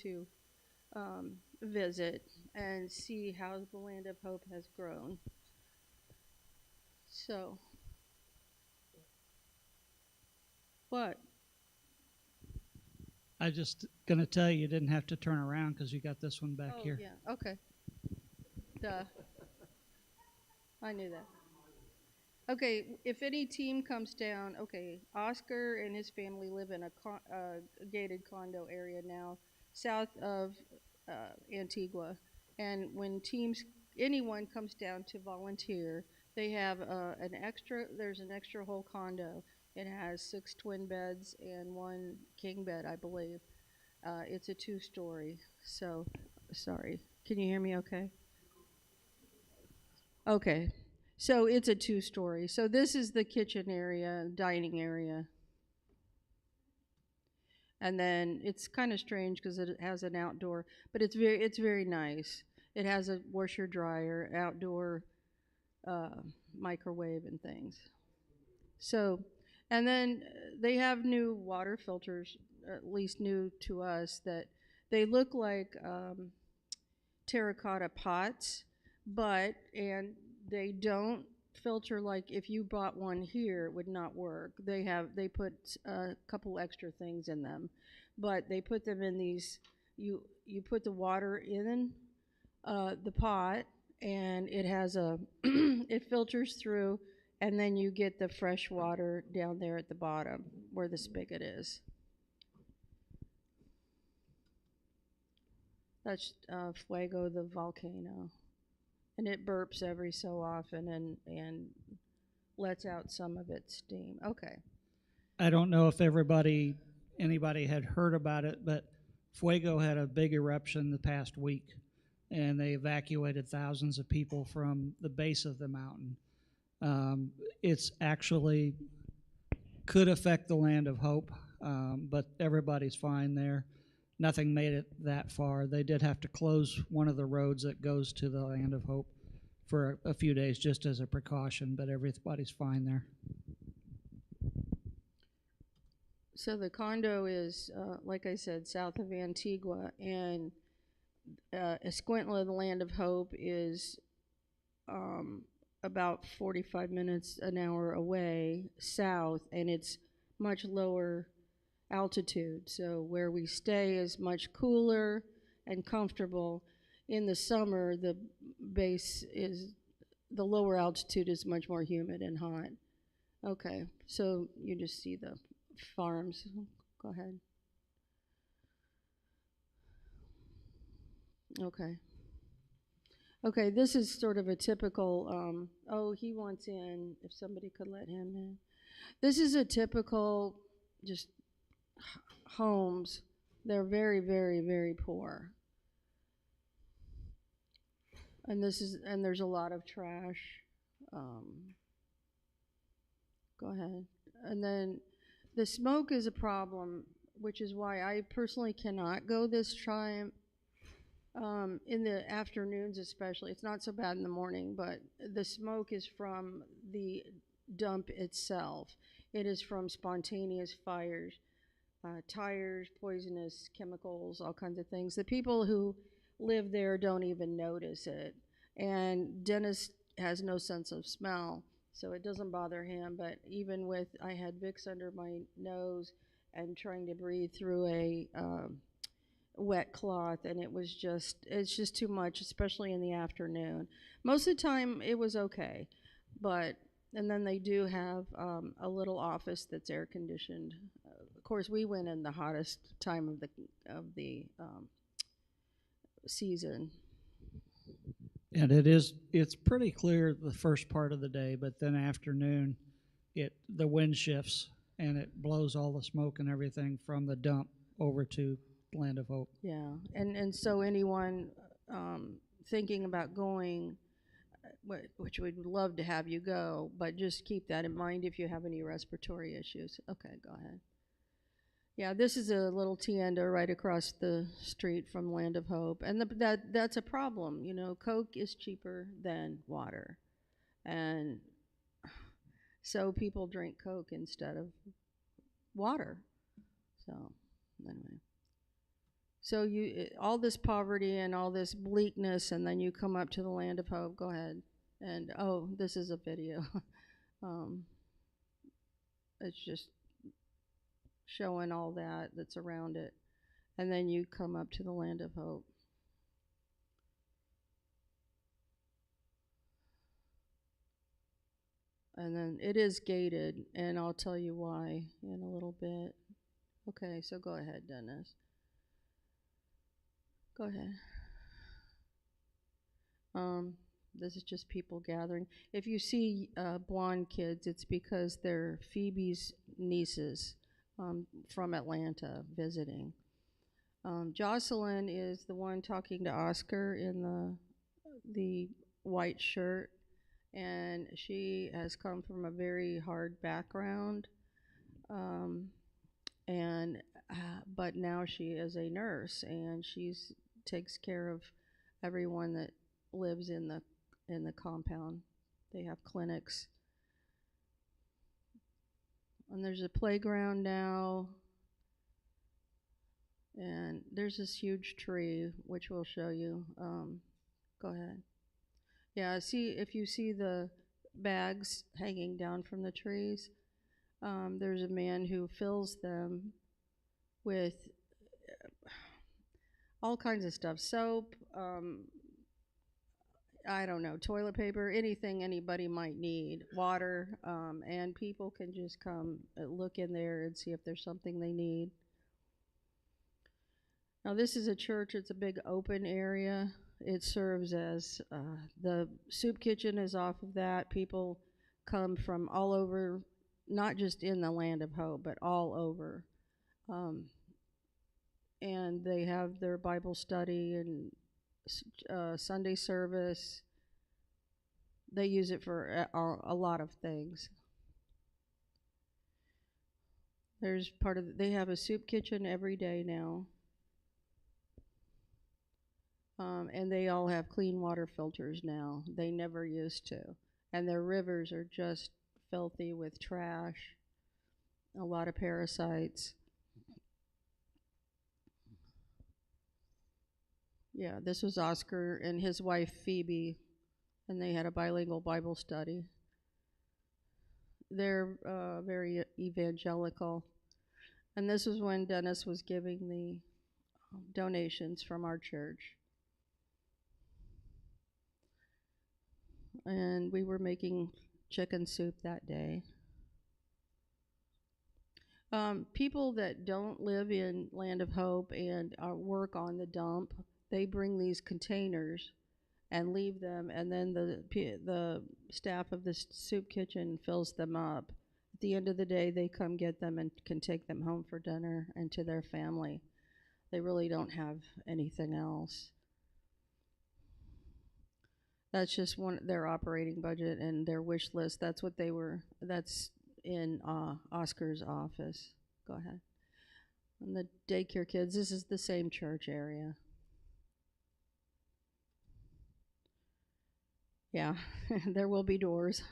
to visit and see how the Land of Hope has grown. So, what? I just going to tell you, you didn't have to turn around because you got this one back Oh, here. yeah, okay. Duh. I knew that. Okay, if any team comes down, okay, Oscar and his family live in a gated condo area now, south of Antigua. And when anyone comes down to volunteer, they have there's an extra whole condo. It has 6 twin beds and one king bed, I believe. It's a 2-story. So, sorry. Can you hear me okay? Okay. So it's a 2-story. So this is the kitchen area, dining area. And then it's kind of strange because it has an outdoor, but it's very nice. It has a washer dryer, outdoor uh, microwave and things. So, and then they have new water filters, at least new to us, that they look like terracotta pots, and they don't filter like if you bought one here, it would not work. They put a couple extra things in them, but they put them in these. You put the water in the pot, and it has a it filters through, and then you get the fresh water down there at the bottom where the spigot is. That's Fuego, the volcano, and it burps every so often and lets out some of its steam. Okay. I don't know if anybody had heard about it, but Fuego had a big eruption the past week, and they evacuated thousands of people from the base of the mountain. It's actually could affect the Land of Hope, but everybody's fine there. Nothing made it that far. They did have to close one of the roads that goes to the Land of Hope for a few days just as a precaution, but everybody's fine there. So the condo is, like I said, south of Antigua, and Escuintla, the Land of Hope, is um, about 45 minutes an hour away south, and it's much lower altitude. So where we stay is much cooler and comfortable. In the summer, the lower altitude is much more humid and hot. Okay, so you just see the farms. Go ahead. Okay. Okay, this is sort of a typical, oh, he wants in, if somebody could let him in. This is a typical, just homes. They're very, very, very poor. And there's a lot of trash. Um, Go ahead. And then the smoke is a problem, which is why I personally cannot go this time. In the afternoons, especially, it's not so bad in the morning, but the smoke is from the dump itself. It is from spontaneous fires, tires, poisonous chemicals, all kinds of things. The people who live there don't even notice it. And Dennis has no sense of smell, so it doesn't bother him. But even with, I had Vicks under my nose and trying to breathe through a wet cloth, and it's just too much, especially in the afternoon. Most of the time it was okay, but and then they do have a little office that's air conditioned. Of course, we went in the hottest time of the season. And it's pretty clear the first part of the day, but then afternoon, the wind shifts and it blows all the smoke and everything from the dump over to Land of Hope. Yeah, and so anyone thinking about going, which we'd love to have you go, but just keep that in mind if you have any respiratory issues. Okay, go ahead. Yeah, this is a little tienda right across the street from Land of Hope, and that's a problem. You know, Coke is cheaper than water, and so people drink Coke instead of water. So anyway, So all this poverty and all this bleakness, and then you come up to the land of hope. Go ahead. And oh, this is a video. um, it's just showing all that's around it. And then you come up to the land of hope. And then it is gated, and I'll tell you why in a little bit. Okay, so go ahead, Dennis. Go ahead. This is just people gathering. If you see blonde kids, it's because they're Phoebe's nieces from Atlanta visiting. Jocelyn is the one talking to Oscar in the white shirt, and she has come from a very hard background, and but now she is a nurse, and she's takes care of everyone that lives in the compound. They have clinics, and there's a playground now, and there's this huge tree which we'll show you. Go ahead. Yeah, see if you see the bags hanging down from the trees. There's a man who fills them with all kinds of stuff, soap, I don't know, toilet paper, anything anybody might need, water, and people can just come look in there and see if there's something they need. Now this is a church, it's a big open area. It serves as, the soup kitchen is off of that. People come from all over, not just in the land of hope, but all over. And they have their Bible study and Sunday service. They use it for a lot of things. There's they have a soup kitchen every day now. And they all have clean water filters now. They never used to. And their rivers are just filthy with trash, a lot of parasites. Yeah, this was Oscar and his wife Phoebe, and they had a bilingual Bible study. They're very evangelical. And this was when Dennis was giving the donations from our church. And we were making chicken soup that day. People that don't live in Land of Hope and work on the dump, they bring these containers and leave them, and then the staff of the soup kitchen fills them up. At the end of the day, they come get them and can take them home for dinner and to their family. They really don't have anything else. That's just their operating budget and their wish list. That's in Oscar's office. Go ahead. And the daycare kids, this is the same church area. Yeah, there will be doors.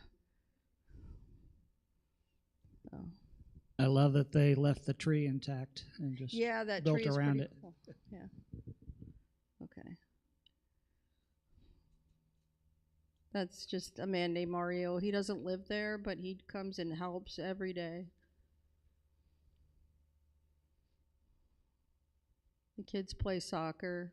So. I love that they left the tree intact and just that built tree is around pretty it. Cool. Yeah. Okay. That's just a man named Mario. He doesn't live there, but he comes and helps every day. The kids play soccer.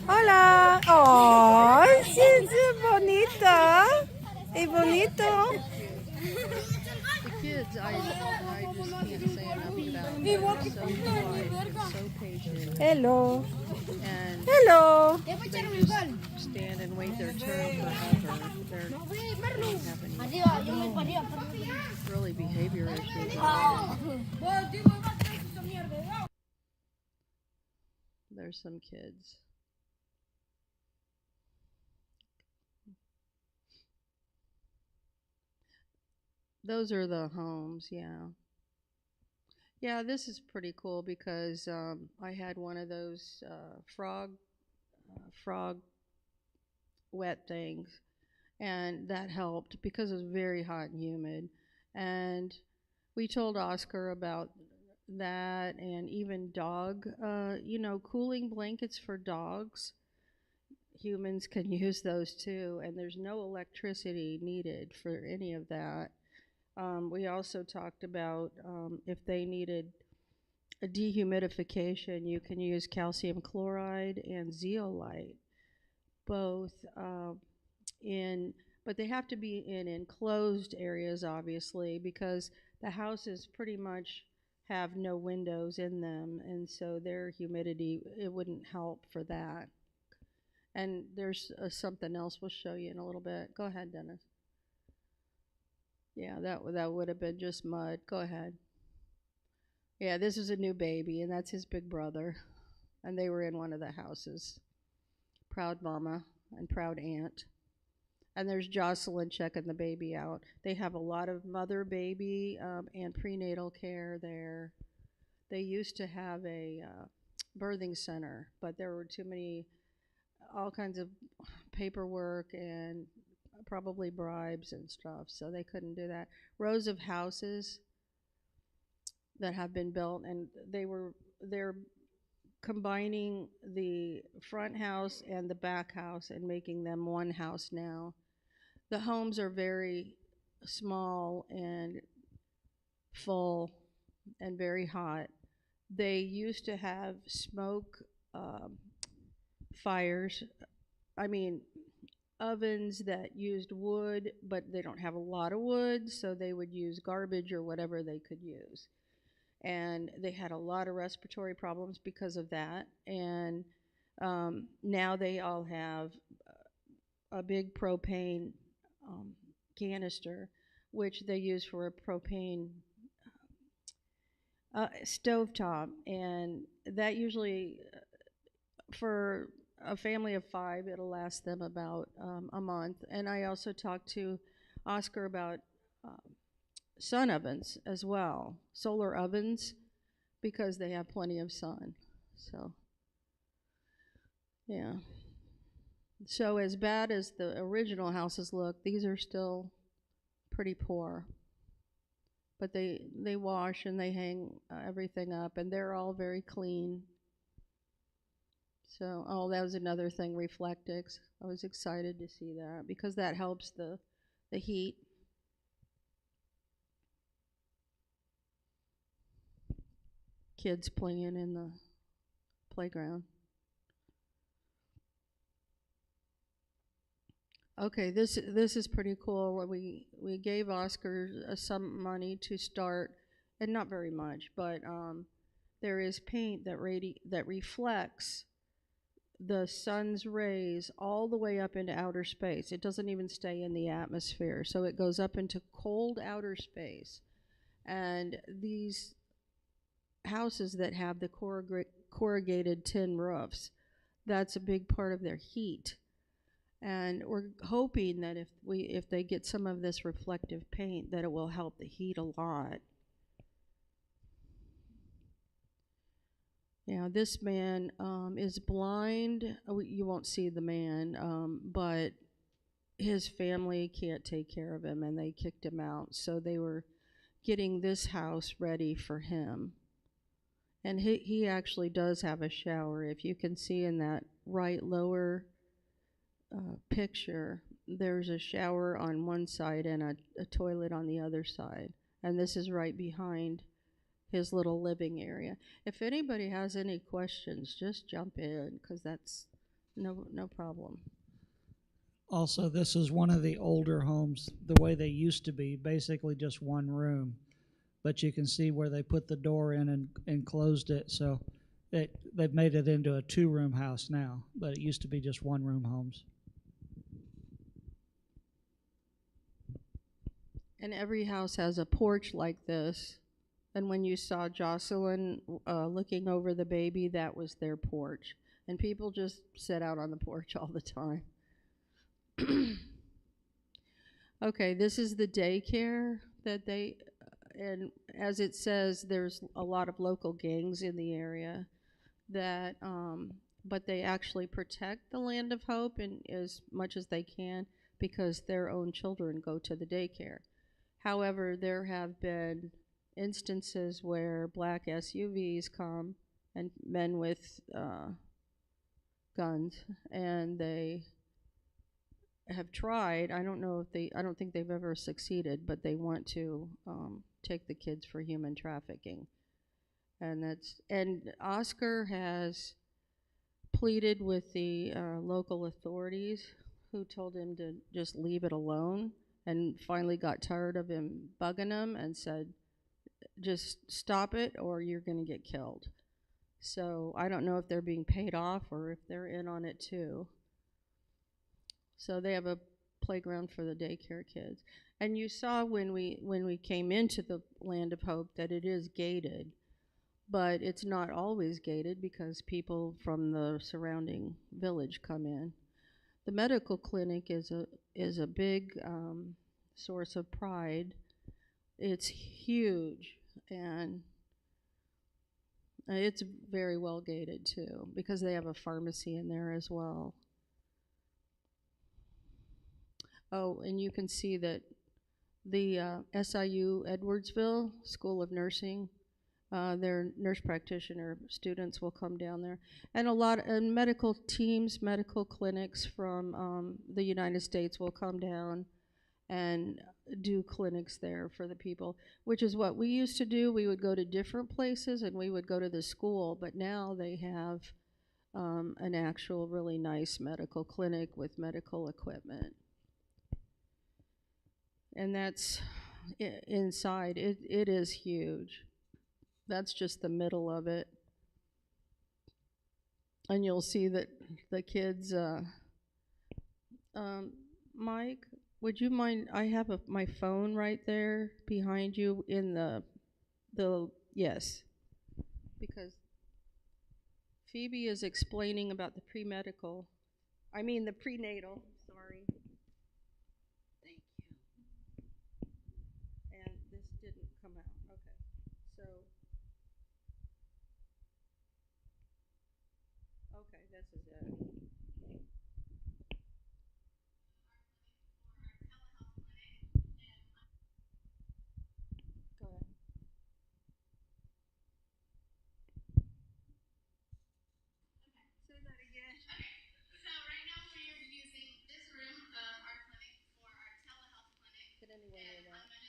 Hola. ¡Ay, sí, es bonita! ¡Es bonito! The kids, I just can't say enough about them. They're so polite, so patient. Hello. And Hello. they just stand and wait their turn forever. They don't have any really behavior issues. There's some kids. Those are the homes, yeah. Yeah, this is pretty cool because I had one of those frog wet things, and that helped because it was very hot and humid. And we told Oscar about that, and even dog, cooling blankets for dogs. Humans can use those too, and there's no electricity needed for any of that. We also talked about if they needed a dehumidification, you can use calcium chloride and zeolite, both in, but they have to be in enclosed areas, obviously, because the houses pretty much have no windows in them, and so their humidity, it wouldn't help for that. And there's something else we'll show you in a little bit. Go ahead, Dennis. Yeah, that would have been just mud. Go ahead. Yeah, this is a new baby, and that's his big brother. And they were in one of the houses. Proud mama and proud aunt. And there's Jocelyn checking the baby out. They have a lot of mother baby and prenatal care there. They used to have a birthing center, but there were too many, all kinds of paperwork and probably bribes and stuff, so they couldn't do that. Rows of houses that have been built, and they're combining the front house and the back house and making them one house now. The homes are very small and full and very hot. They used to have smoke um, fires. I mean, ovens that used wood, but they don't have a lot of wood, so they would use garbage or whatever they could use. And they had a lot of respiratory problems because of that. And now they all have a big propane um, canister, which they use for a propane stovetop. And that usually, for a family of 5, it'll last them about a month. And I also talked to Oscar about sun ovens as well, solar ovens, because they have plenty of sun. So, yeah. So as bad as the original houses look, these are still pretty poor. But they wash and they hang everything up, and they're all very clean. So, oh, that was another thing, Reflectix. I was excited to see that because that helps the heat. Kids playing in the playground. Okay, this is pretty cool. We gave Oscar some money to start, and not very much, but there is paint that reflects the sun's rays all the way up into outer space. It doesn't even stay in the atmosphere, so it goes up into cold outer space. And these houses that have the corrugated tin roofs, that's a big part of their heat. And we're hoping that if they get some of this reflective paint, that it will help the heat a lot. Yeah, this man is blind. You won't see the man, but his family can't take care of him, and they kicked him out. So they were getting this house ready for him. And he actually does have a shower. If you can see in that right lower picture, there's a shower on one side and a toilet on the other side. And this is right behind his little living area. If anybody has any questions, just jump in, because that's no problem. Also, this is one of the older homes, the way they used to be, basically just one room. But you can see where they put the door in and closed it, so they've made it into a 2-room house now, but it used to be just 1-room homes. And every house has a porch like this. And when you saw Jocelyn looking over the baby, that was their porch. And people just sit out on the porch all the time. Okay, this is the daycare that and as it says, there's a lot of local gangs in the area that, but they actually protect the Land of Hope in as much as they can because their own children go to the daycare. However, there have been instances where black SUVs come and men with guns, and they have tried. I don't know if they. I don't think they've ever succeeded, but they want to take the kids for human trafficking, and Oscar has pleaded with the local authorities, who told him to just leave it alone, and finally got tired of him bugging them and said, just stop it or you're going to get killed. So I don't know if they're being paid off or if they're in on it too. So they have a playground for the daycare kids. And you saw when we came into the Land of Hope that it is gated, but it's not always gated because people from the surrounding village come in. The medical clinic is a big source of pride. It's huge, and it's very well gated too because they have a pharmacy in there as well. Oh, and you can see that the SIU Edwardsville School of Nursing, their nurse practitioner students will come down there, and a lot of medical teams, medical clinics from the United States will come down and do clinics there for the people, which is what we used to do. We would go to different places and we would go to the school, but now they have an actual really nice medical clinic with medical equipment. And that's inside. It is huge. That's just the middle of it. And you'll see that the kids, Mike, would you mind? I have my phone right there behind you in the yes, because Phoebe is explaining about the prenatal. Sorry. Thank you. And this didn't come out. Okay. So, okay, this is it. Go ahead. Say that again. Can anyone hear that?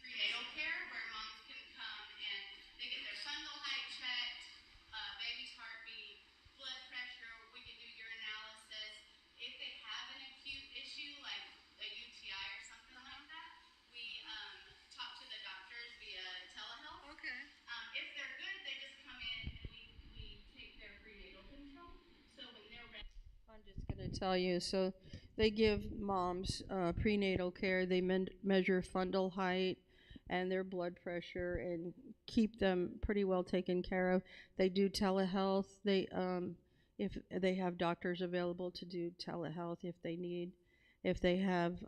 Prenatal care where moms can come and they get their fundal height checked, baby's heartbeat, blood pressure. We can do urinalysis. If they have an acute issue like a UTI or something like that, we talk to the doctors via telehealth. Okay. If they're good, they just come in and we take their prenatal control. So when they're ready. I'm just going to tell you. So they give moms prenatal care. They measure fundal height and their blood pressure and keep them pretty well taken care of. They do telehealth. They if they have doctors available to do telehealth if they need. If they have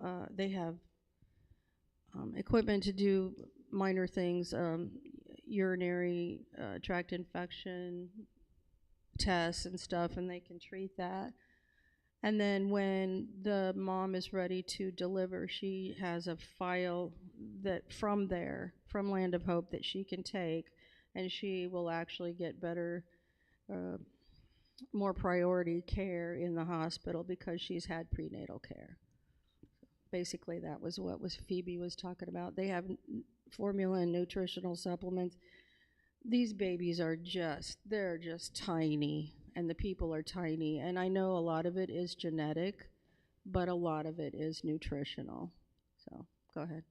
equipment to do minor things, urinary tract infection tests and stuff, and they can treat that. And then when the mom is ready to deliver, she has a file that from Land of Hope, that she can take, and she will actually get better, more priority care in the hospital because she's had prenatal care. Basically, that was what Phoebe was talking about. They have formula and nutritional supplements. These babies they're just tiny, and the people are tiny. And I know a lot of it is genetic, but a lot of it is nutritional. So, go ahead.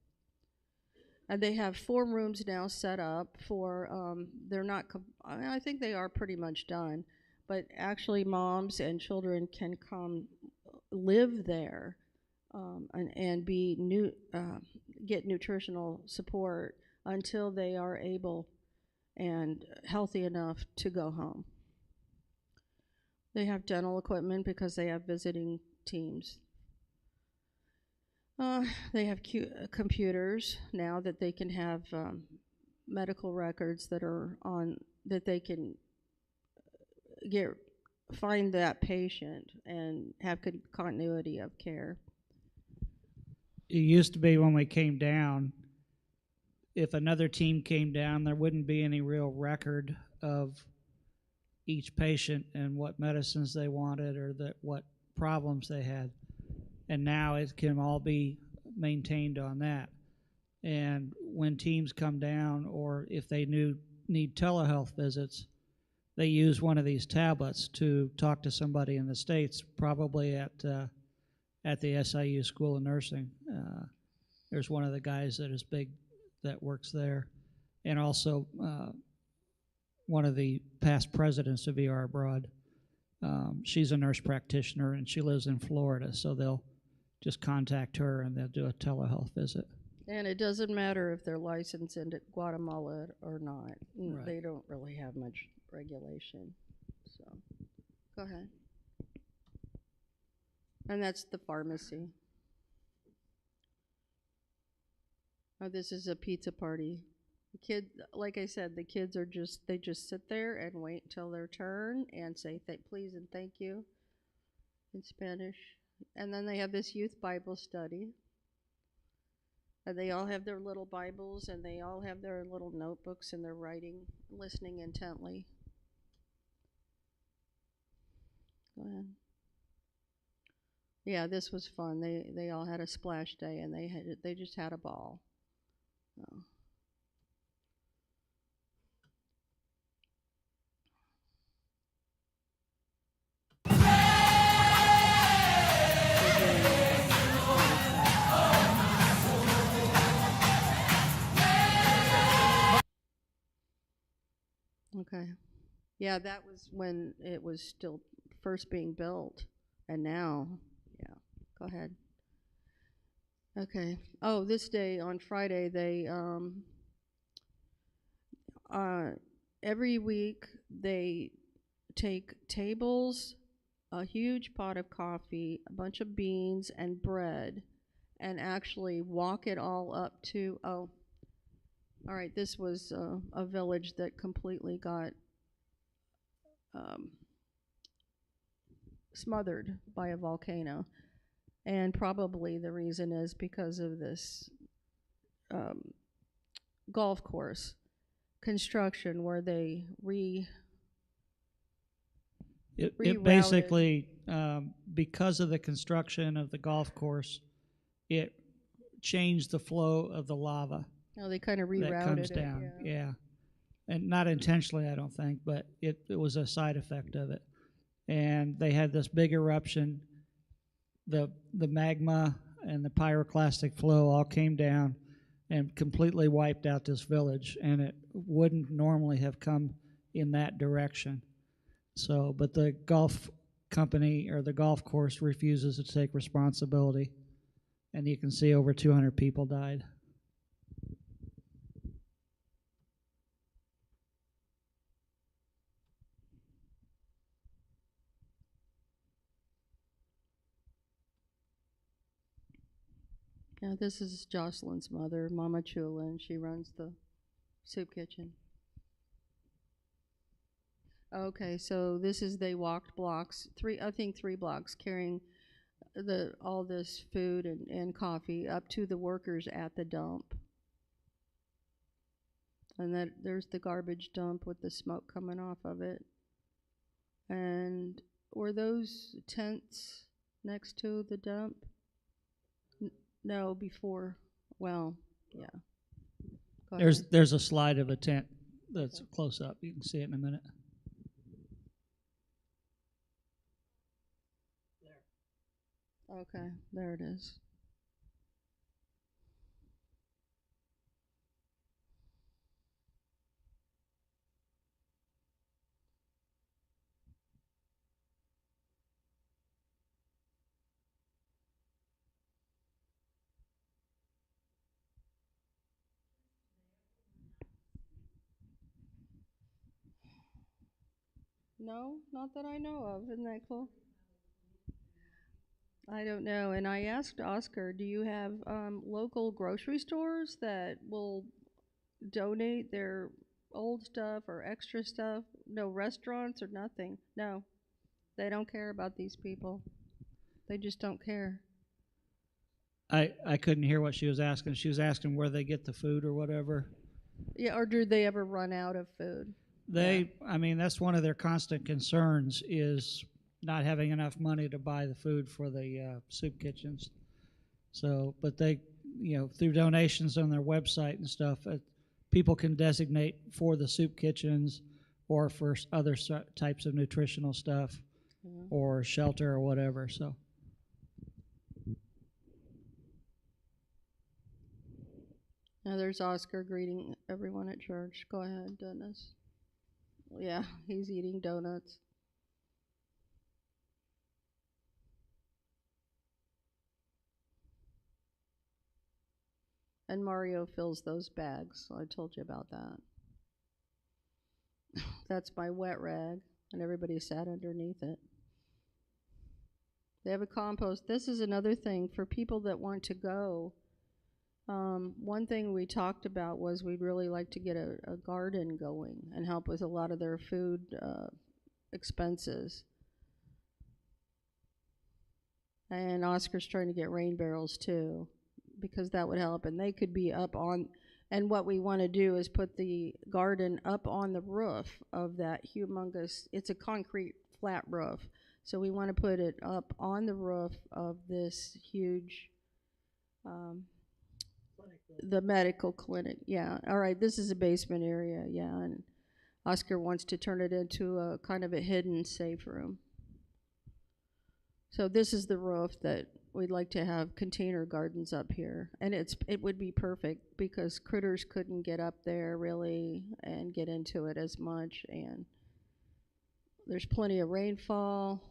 And they have 4 rooms now set up for, they're not, I think they are pretty much done, but actually moms and children can come live there and get nutritional support until they are able and healthy enough to go home. They have dental equipment because they have visiting teams. They have computers now that they can have medical records that are on that they can get find that patient and have continuity of care. It used to be when we came down, if another team came down, there wouldn't be any real record of each patient and what medicines they wanted or what problems they had. And now it can all be maintained on that. And when teams come down, or if they need telehealth visits, they use one of these tablets to talk to somebody in the States, probably at the SIU School of Nursing. There's one of the guys that works there, and also one of the past presidents of ER Abroad. She's a nurse practitioner, and she lives in Florida, so they'll just contact her and they'll do a telehealth visit. And it doesn't matter if they're licensed in Guatemala or not. Right. They don't really have much regulation. So, go ahead. And that's the pharmacy. Oh, this is a pizza party. The kid, like I said, the kids are they just sit there and wait till their turn and say please and thank you in Spanish. And then they have this youth Bible study. And they all have their little Bibles and they all have their little notebooks and they're writing, listening intently. Go ahead. Yeah, this was fun. They all had a splash day and they just had a ball. Oh. Okay. Yeah, that was when it was still first being built. And now, yeah, go ahead. Okay. Oh, this day on Friday, they, every week they take tables, a huge pot of coffee, a bunch of beans, and bread, and actually walk it all up to, all right, this was a village that completely got smothered by a volcano. And probably the reason is because of this golf course construction where they It basically, because of the construction of the golf course, it changed the flow of the lava. Oh, they kind of rerouted that comes it, down. Yeah. And not intentionally, I don't think, but it was a side effect of it. And they had this big eruption. The magma and the pyroclastic flow all came down and completely wiped out this village, and it wouldn't normally have come in that direction. So, but the golf company or the golf course refuses to take responsibility, and you can see over 200 people died. Yeah, this is Jocelyn's mother, Mama Chula, and she runs the soup kitchen. Okay, so this is they walked blocks, I think 3 blocks, carrying all this food and coffee up to the workers at the dump. And there's the garbage dump with the smoke coming off of it. And were those tents next to the dump? No, before. Well, yeah. Go ahead. There's a slide of a tent that's close up. You can see it in a minute. Okay, there it is. No, not that I know of. Isn't that cool? I don't know. And I asked Oscar, do you have local grocery stores that will donate their old stuff or extra stuff? No restaurants or nothing. No, they don't care about these people. They just don't care. I couldn't hear what she was asking. She was asking where they get the food or whatever. Yeah, or do they ever run out of food? I mean, that's one of their constant concerns is not having enough money to buy the food for the soup kitchens. So, but they, through donations on their website and stuff, people can designate for the soup kitchens or for other types of nutritional stuff Yeah. or shelter or whatever. So, Now there's Oscar greeting everyone at church. Go ahead, Dennis. Yeah, he's eating donuts. And Mario fills those bags. I told you about that. That's my wet rag, and everybody sat underneath it. They have a compost. This is another thing for people that want to go. One thing we talked about was we'd really like to get a garden going and help with a lot of their food expenses. And Oscar's trying to get rain barrels too, because that would help. And they could be up on, and what we want to do is put the garden up on the roof of that humongous, it's a concrete flat roof. So we want to put it up on the roof of this huge, the medical clinic. Yeah. All right. This is a basement area. Yeah. And Oscar wants to turn it into a kind of a hidden safe room. So this is the roof that we'd like to have container gardens up here. And it would be perfect because critters couldn't get up there really and get into it as much. And there's plenty of rainfall,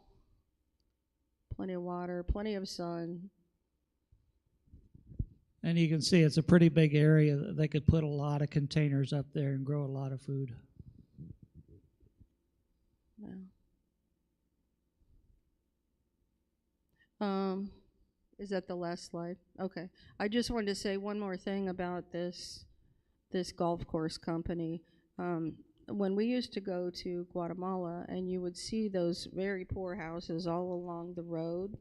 plenty of water, plenty of sun. and you can see it's a pretty big area that they could put a lot of containers up there and grow a lot of food. Yeah. Is that the last slide? Okay. I just wanted to say one more thing about this golf course company. When we used to go to Guatemala, and you would see those very poor houses all along the road,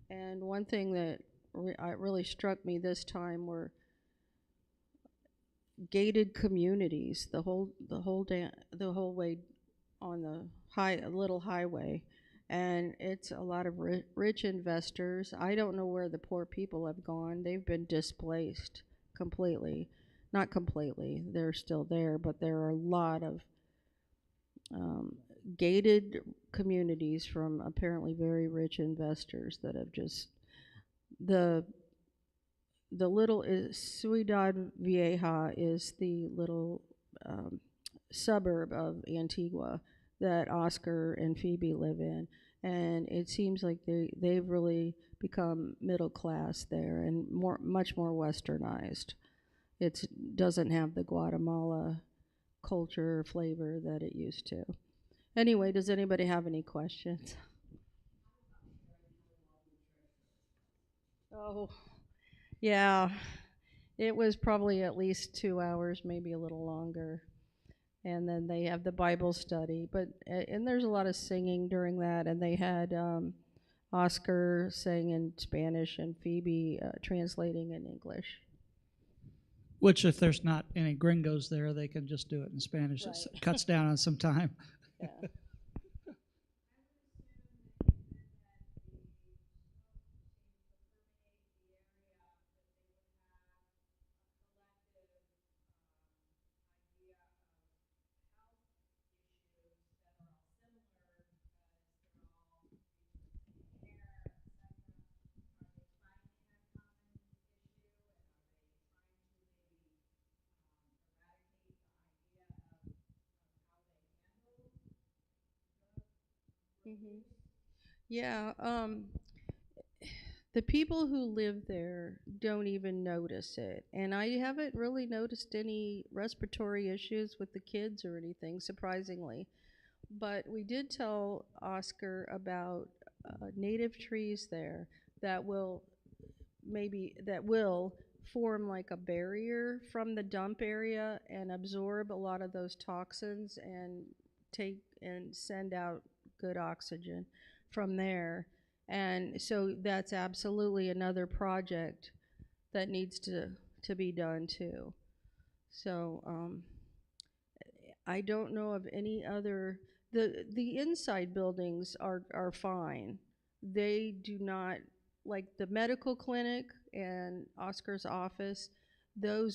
and one thing that really struck me this time were gated communities. The whole way on the little highway, and it's a lot of rich investors. I don't know where the poor people have gone. They've been displaced completely. Not completely, they're still there, but there are a lot of gated communities from apparently very rich investors that have just the little Ciudad Vieja is the little um, suburb of Antigua that Oscar and Phoebe live in, and it seems like they've really become middle class there and much more westernized. It doesn't have the Guatemala culture or flavor that it used to. Anyway, does anybody have any questions? Oh, yeah. It was probably at least 2 hours, maybe a little longer. And then they have the Bible study, and there's a lot of singing during that. And they had Oscar saying in Spanish and Phoebe translating in English. Which, if there's not any gringos there, they can just do it in Spanish. Right. It cuts down on some time. Yeah. Hmm. Yeah. The people who live there don't even notice it. And I haven't really noticed any respiratory issues with the kids or anything, surprisingly. But we did tell Oscar about native trees there that will form like a barrier from the dump area and absorb a lot of those toxins and take and send out good oxygen from there. And so that's absolutely another project that needs to be done too. So I don't know of any other. The inside buildings are fine. They do not, like the medical clinic and Oscar's office. Do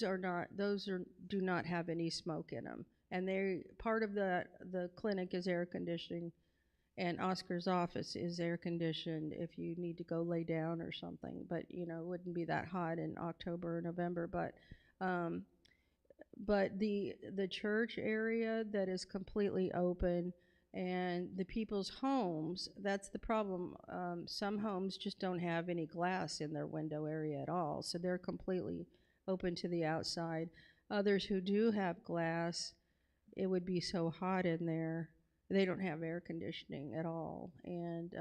not have any smoke in them, and they part of the clinic is air conditioning, and Oscar's office is air conditioned if you need to go lay down or something. But you know, it wouldn't be that hot in October or November. Um, but the church area that is completely open, and the people's homes, that's the problem. Some homes just don't have any glass in their window area at all, so they're completely open to the outside. Others who do have glass, it would be so hot in there, they don't have air conditioning at all. And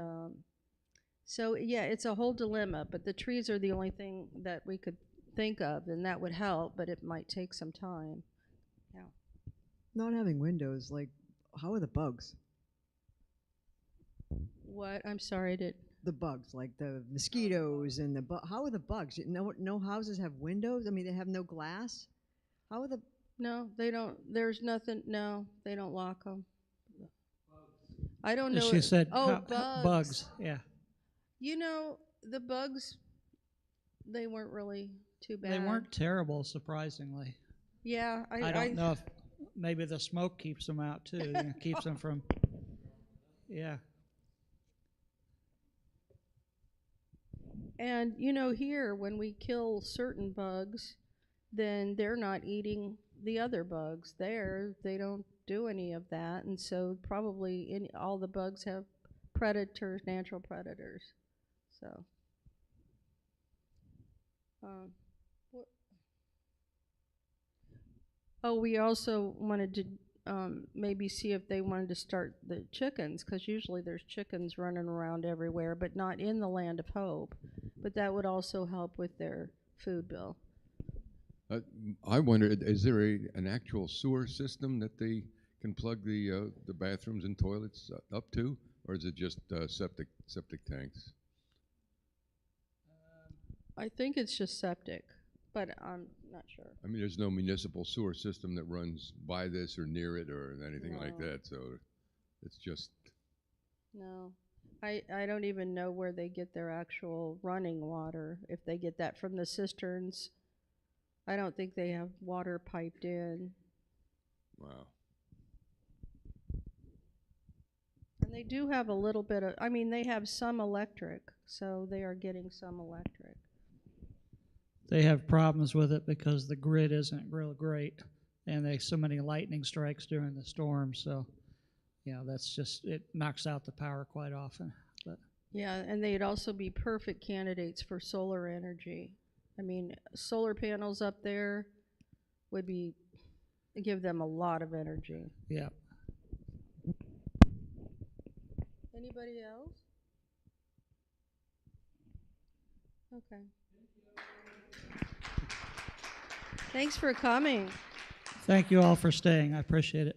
so yeah, it's a whole dilemma, but the trees are the only thing that we could think of, and that would help, but it might take some time. Yeah. Not having windows, like, how are the bugs? What? I'm sorry, The bugs, like the mosquitoes and how are the bugs? No houses have windows? I mean, they have no glass? How are the... No, they don't. There's nothing. No, they don't lock them. I don't know. She said, oh, bugs. bugs. Yeah. You know, the bugs, they weren't really too bad. They weren't terrible, surprisingly. Yeah. I don't know if maybe the smoke keeps them out too. Keeps them from, yeah. And, you know, here, when we kill certain bugs, then they're not eating the other bugs there. They don't do any of that. And so probably all the bugs have predators, natural predators. So, we also wanted to maybe see if they wanted to start the chickens, because usually there's chickens running around everywhere, but not in the Land of Hope. But that would also help with their food bill. I wonder, is there an actual sewer system that they can plug the bathrooms and toilets up to, or is it just septic tanks? I think it's just septic, but I'm not sure. I mean, there's no municipal sewer system that runs by this or near it or anything like No. that, so it's just... No. I don't even know where they get their actual running water, if they get that from the cisterns. I don't think they have water piped in. Wow. And they do have a little bit of, I mean, they have some electric, so they are getting some electric. They have problems with it because the grid isn't real great, and they so many lightning strikes during the storm. So, yeah, that's just, it knocks out the power quite often. But Yeah, and they'd also be perfect candidates for solar energy. I mean, solar panels up there would give them a lot of energy. yeah, Anybody else? Okay. Thanks for coming. thank you all for staying. I appreciate it.